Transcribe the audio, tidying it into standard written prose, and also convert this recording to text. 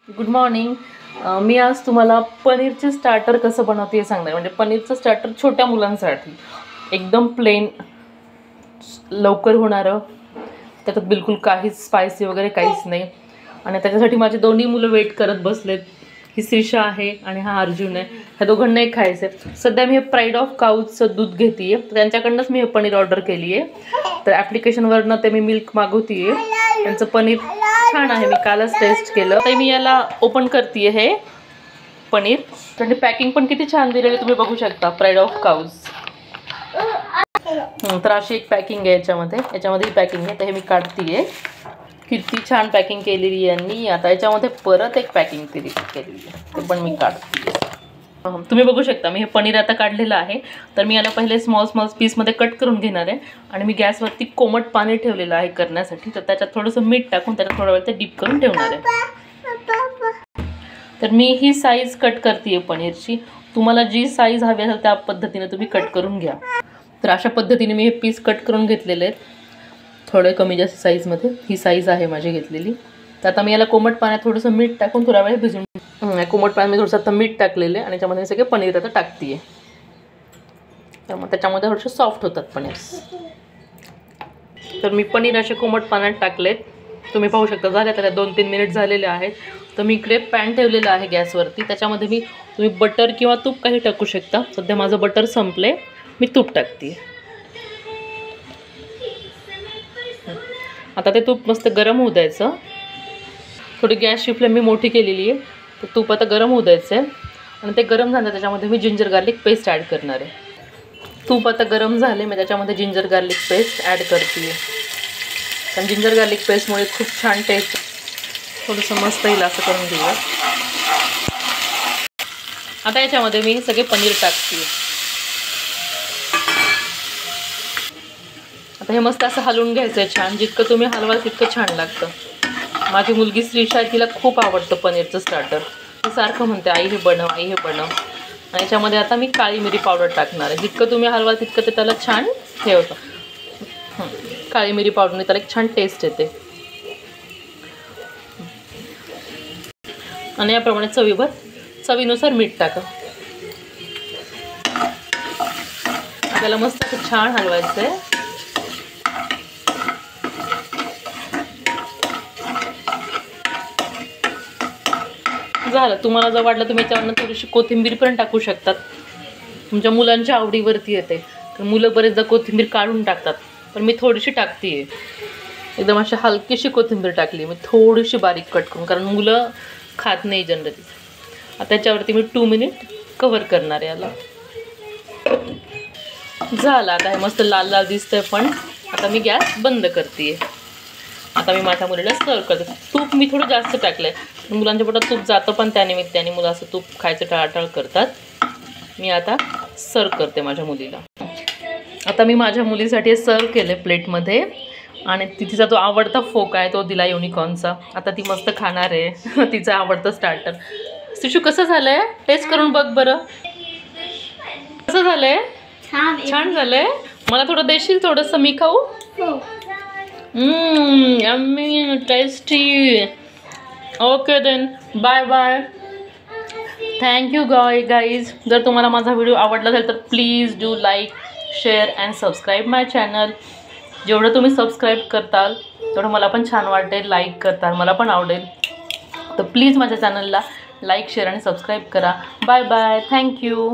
Good morning. मी आज तुम्हाला पनीरचे starter कसं बनवते हे सांगणार. म्हणजे पनीरचं स्टार्टर छोट्या मुलांसाठी एकदम प्लेन, लवकर होणारं, त्याच्यात बिलकुल काहीच स्पायसी वगैरे काहीच नाही. आणि त्याच्यासाठी माझे दोन्ही मुलं वेट करत बसलेत. ही श्रीषा आहे आणि हा अर्जुन आहे. ह्या दोघांनाही खायचं आहे. सध्या मी हे प्राईड ऑफ काऊचं दूध घेते आहे, त्यांच्याकडनंच मी हे पनीर ऑर्डर केली आहे. तर ॲप्लिकेशनवरनं ते मी मिल्क मागवते आहे. त्यांचं पनीर छान आहे, मी कालच टेस्ट केलं. तर मी याला ओपन करते हे पनीर. म्हणजे पॅकिंग पण किती छान दिलेली तुम्ही बघू शकता, प्राईड ऑफ काऊज. तर अशी एक पॅकिंग आहे याच्यामध्ये ही पॅकिंग आहे. तर हे मी काढते आहे. किती छान पॅकिंग केलेली आहे यांनी. आता याच्यामध्ये परत एक पॅकिंग केलेली आहे, ते पण मी काढते. तुम्ही बघू शकता मी हे पनीर आता काढलेलं आहे. तर मी याला पहिले स्मॉल पीसमध्ये कट करून घेणार आहे. आणि मी गॅसवरती कोमट पाणी ठेवलेलं आहे करण्यासाठी. तर त्याच्यात थोडंसं मीठ टाकून त्याला थोडा वेळ ते डीप करून ठेवणार आहे. तर मी ही साईज कट करते आहे पनीरची. तुम्हाला जी साईज हवी असेल त्या पद्धतीने तुम्ही कट करून घ्या. तर अशा पद्धतीने मी हे पीस कट करून घेतलेले आहेत, थोडे कमी जास्त साईजमध्ये. ही साईज आहे माझी घेतलेली. तर आता मी याला कोमट पाण्यात थोडंसं मीठ टाकून थोडा वेळ भिजून, कोमट पाण्यामध्ये थोडंसं आता मीठ टाकलेलं आहे आणि त्याच्यामध्ये सगळे पनीर आता टाकते आहे. त्यामुळे त्याच्यामध्ये थोडेसे सॉफ्ट होतात पनीर. तर मी पनीर असे कोमट पाण्यात टाकलेत. तुम्ही पाहू शकता झाले त्याला 2-3 मिनिट झालेले आहेत. तर मी इकडे पॅन ठेवलेलं आहे गॅसवरती. त्याच्यामध्ये तुम्ही बटर किंवा तूप काही टाकू शकता. सध्या माझं बटर संपले, मी तूप टाकते. आता ते तूप मस्त गरम होऊ द्यायचं. थोडी गॅसची फ्लेम मी मोठी केलेली आहे. तर तूप आता गरम होऊ द्यायचं आहे. आणि ते गरम झालं त्याच्यामध्ये मी जिंजर गार्लिक पेस्ट ॲड करणार आहे. तूप आता गरम झाले, मी त्याच्यामध्ये जिंजर गार्लिक पेस्ट ॲड करते आहे. कारण जिंजर गार्लिक पेस्टमुळे खूप छान टेस्ट, थोडंसं मस्त येईल असं करून घेऊया. आता याच्यामध्ये मी सगळे पनीर टाकते. आता हे मस्त असं हलवून घ्यायचं आहे छान. जितकं तुम्ही हलवाल तितकं छान लागतं. माझी मुलगी श्रीषा आहे, तिला खूप आवडतं पनीरचं स्टार्टर. ती सारखं म्हणते आई हे बनव, आई हे बनव. आणि याच्यामध्ये आता मी काळी मिरी पावडर टाकणार आहे. जितकं तुम्ही हलवाल तितकं ते त्याला छान हे होतं. काळी मिरी पावडरने त्याला एक छान टेस्ट येते. आणि याप्रमाणे चवीनुसार मीठ टाका. त्याला मस्त असं छान हलवायचं आहे. झालं. तुम्हाला जर वाटलं तुम्ही याच्यावरनं थोडीशी कोथिंबीर पण टाकू शकतात. तुमच्या मुलांच्या आवडीवरती येते. तर मुलं बरेचदा कोथिंबीर काढून टाकतात, पण मी थोडीशी टाकते आहे. एकदम अशी हलकीशी कोथिंबीर टाकली मी, थोडीशी बारीक कट करून, कारण मुलं खात नाही जनरली. आता त्याच्यावरती मी 2 मिनिट कव्हर करणार आहे याला. झालं. आता हे मस्त लाल लाल दिसतंय. पण आता मी गॅस बंद करते. आता मी माझ्या मुलीला सर्व करते. तूप मी थोडं जास्त टाकलं आहे. मुलांच्या पोटात तूप जातं, पण त्यानिमित्ताने मुलं असं तूप खायचं टाळाटाळ करतात. मी आता सर्व करते माझ्या मुलीला. आता मी माझ्या मुलीसाठी सर्व केले प्लेटमध्ये. आणि तिचा तो आवडता फोक आहे तो दिला युनिकॉर्नचा. आता ती मस्त खाणार आहे तिचं आवडतं स्टार्टर. शिशू कसं झालं आहे? टेस्ट करून बघ बरं. कसं झालं आहे? छान झालं आहे. मला थोडं देशील? थोडंसं मी खाऊ? Yummy, tasty. Okay then, bye bye. Thank you guys. जर तुम्हाला माझा व्हिडिओ आवडला असेल तर please do like, share and subscribe my channel. जेवढं तुम्ही सबस्क्राईब करताल तेवढं मला पण छान वाटेल. लाईक करताल मला पण आवडेल. तर प्लीज माझ्या चॅनलला लाईक, शेअर आणि सबस्क्राईब करा. Bye bye. थँक्यू.